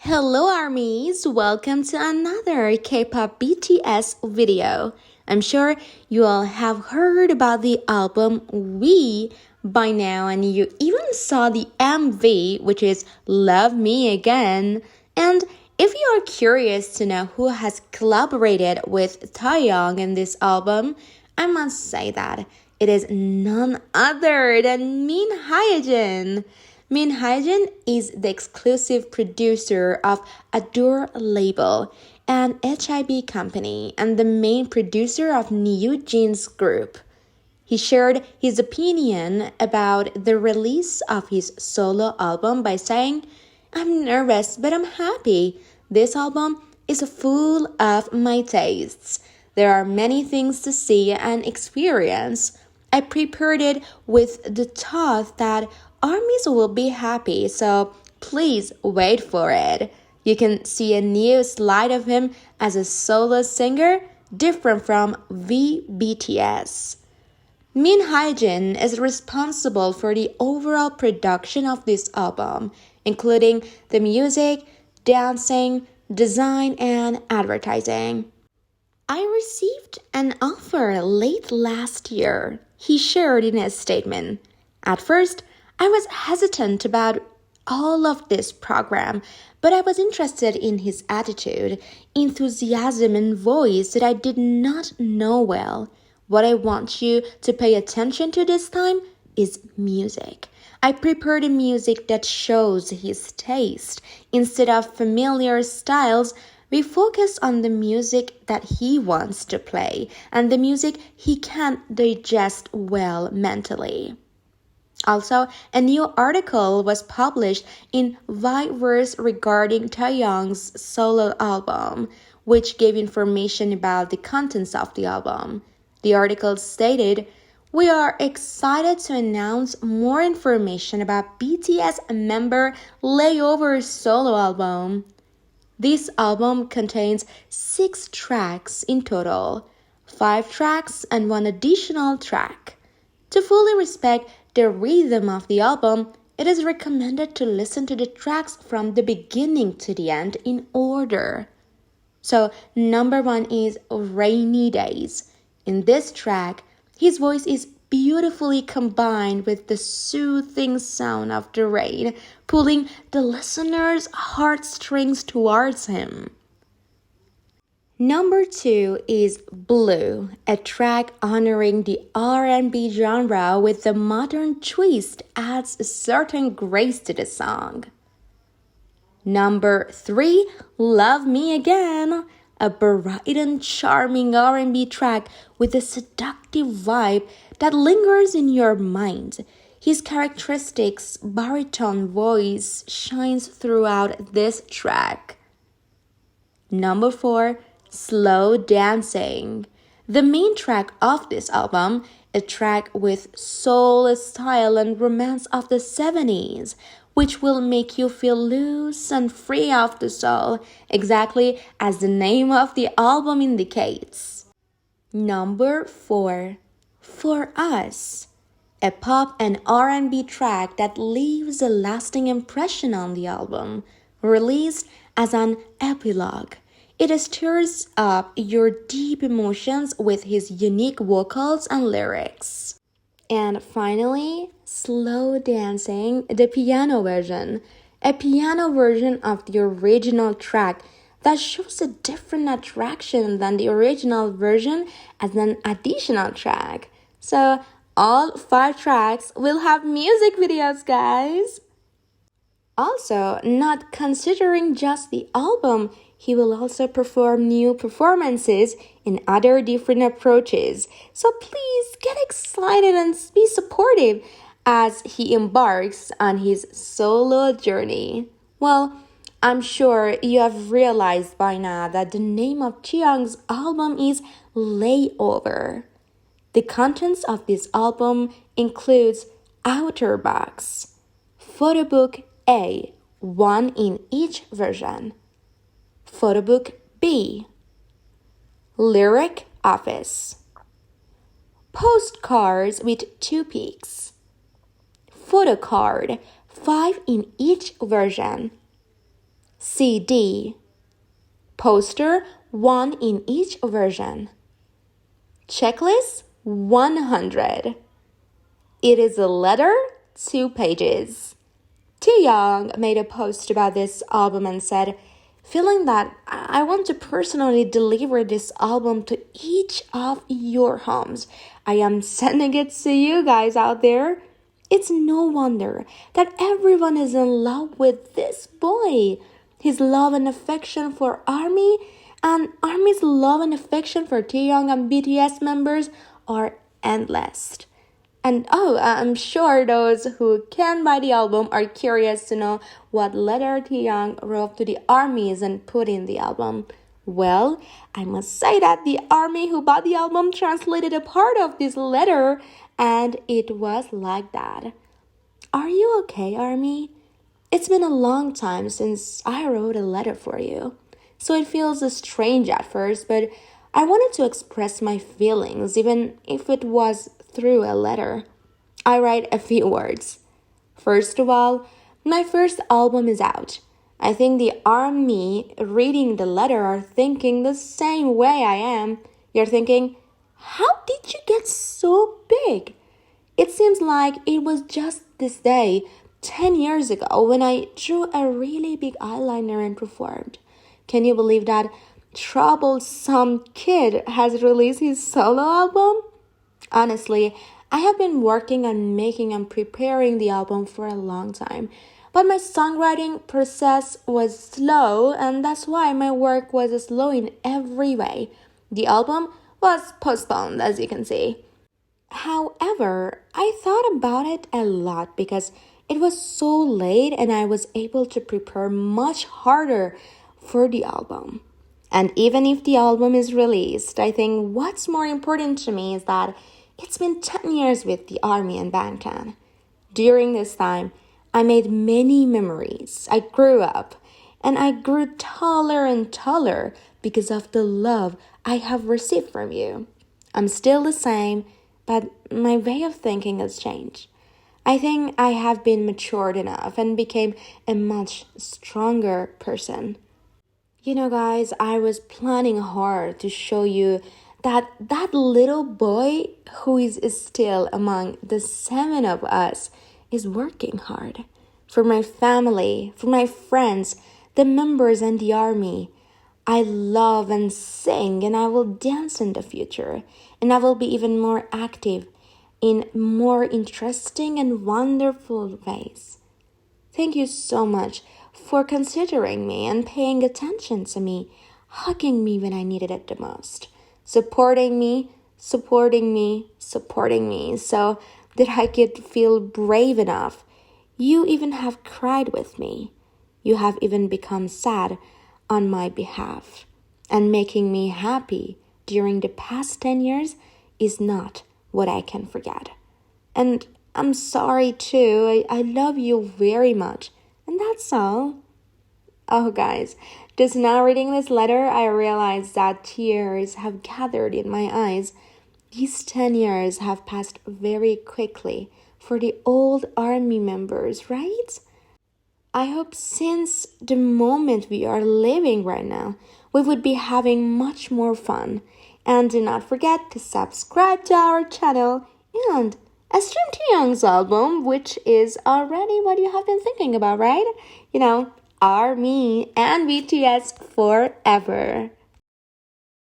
Hello ARMYs, welcome to another K-pop BTS video. I'm sure you all have heard about the album We by now, and you even saw the MV, which is Love Me Again. And if you are curious to know who has collaborated with Taehyung in this album, I must say that it is none other than Hee-Jin. Hee-Jin is the exclusive producer of Adore label, an HIB company, and the main producer of New Jeans Group. He shared his opinion about the release of his solo album by saying, "I'm nervous, but I'm happy. This album is full of my tastes. There are many things to see and experience. I prepared it with the thought that ARMYs will be happy, so please wait for it." You can see a new slide of him as a solo singer, different from BTS. Hee-Jin is responsible for the overall production of this album, including the music, dancing, design, and advertising. "I received an offer late last year," he shared in his statement. "At first, I was hesitant about all of this program, but I was interested in his attitude, enthusiasm, and voice that I did not know well. What I want you to pay attention to this time is music. I prepared music that shows his taste. Instead of familiar styles, we focus on the music that he wants to play and the music he can digest well mentally." Also, a new article was published in Vice regarding Taehyung's solo album, which gave information about the contents of the album. The article stated, "We are excited to announce more information about BTS member Layover's solo album. This album contains 6 tracks in total, 5 tracks and 1 additional track. To fully respect the rhythm of the album, it is recommended to listen to the tracks from the beginning to the end in order. So, number 1 is Rainy Days. In this track, his voice is beautifully combined with the soothing sound of the rain, pulling the listener's heartstrings towards him. Number 2 is Blue, a track honoring the R&B genre with the modern twist adds a certain grace to the song. Number 3, Love Me Again, a bright and charming R&B track with a seductive vibe that lingers in your mind. His characteristic baritone voice shines throughout this track. Number 4, Slow Dancing, the main track of this album, a track with soul, style, and romance of the 70s, which will make you feel loose and free of the soul, exactly as the name of the album indicates. Number 4, For Us, a pop and R&B track that leaves a lasting impression on the album, released as an epilogue. It stirs up your deep emotions with his unique vocals and lyrics. And finally, Slow Dancing, the piano version, a piano version of the original track that shows a different attraction than the original version as an additional track. So, all 5 tracks will have music videos, guys. Also, not considering just the album, he will also perform new performances in other different approaches. So please get excited and be supportive as he embarks on his solo journey. Well, I'm sure you have realized by now that the name of Taehyung's album is Layover. The contents of this album includes outer box, photobook A, 1 in each version, photobook B, lyric office, postcards with 2 pics, photo card, 5 in each version, CD. Poster, one in each version. Checklist, 100. It is a letter, 2 pages. Taehyung made a post about this album and said, feeling that I want to personally deliver this album to each of your homes. I am sending it to you guys out there. It's no wonder that everyone is in love with this boy. His love and affection for ARMY and ARMY's love and affection for Taehyung and BTS members are endless. And I'm sure those who can buy the album are curious to know what letter Taehyung wrote to the ARMYs and put in the album. Well, I must say that the ARMY who bought the album translated a part of this letter, and it was like that. Are you okay, ARMY? It's been a long time since I wrote a letter for you, so it feels strange at first, but I wanted to express my feelings, even if it was through a letter. I write a few words. First of all, my first album is out. I think the ARMY reading the letter are thinking the same way I am. You're thinking, how did you get so big? It seems like it was just this day, 10 years ago, when I drew a really big eyeliner and performed. Can you believe that Troublesome Kid has released his solo album? Honestly, I have been working on making and preparing the album for a long time, but my songwriting process was slow, and that's why my work was slow in every way. The album was postponed, as you can see. However, I thought about it a lot because it was so late and I was able to prepare much harder for the album. And even if the album is released, I think what's more important to me is that it's been 10 years with the ARMY and Bangtan. During this time, I made many memories. I grew up, and I grew taller and taller because of the love I have received from you. I'm still the same, but my way of thinking has changed. I think I have been matured enough and became a much stronger person. You know, guys, I was planning hard to show you that little boy who is still among the 7 of us is working hard. For my family, for my friends, the members and the ARMY, I love and sing, and I will dance in the future, and I will be even more active in more interesting and wonderful ways. Thank you so much for considering me and paying attention to me, hugging me when I needed it the most, supporting me, so that I could feel brave enough. You even have cried with me. You have even become sad on my behalf. And making me happy during the past 10 years is not what I can forget. And I'm sorry too. I love you very much. And that's all. Oh, guys, just now reading this letter, I realized that tears have gathered in my eyes. These 10 years have passed very quickly for the old ARMY members, right? I hope since the moment we are living right now, we would be having much more fun. And do not forget to subscribe to our channel and stream Taehyung's album, which is already what you have been thinking about, right? You know, ARMY and BTS forever.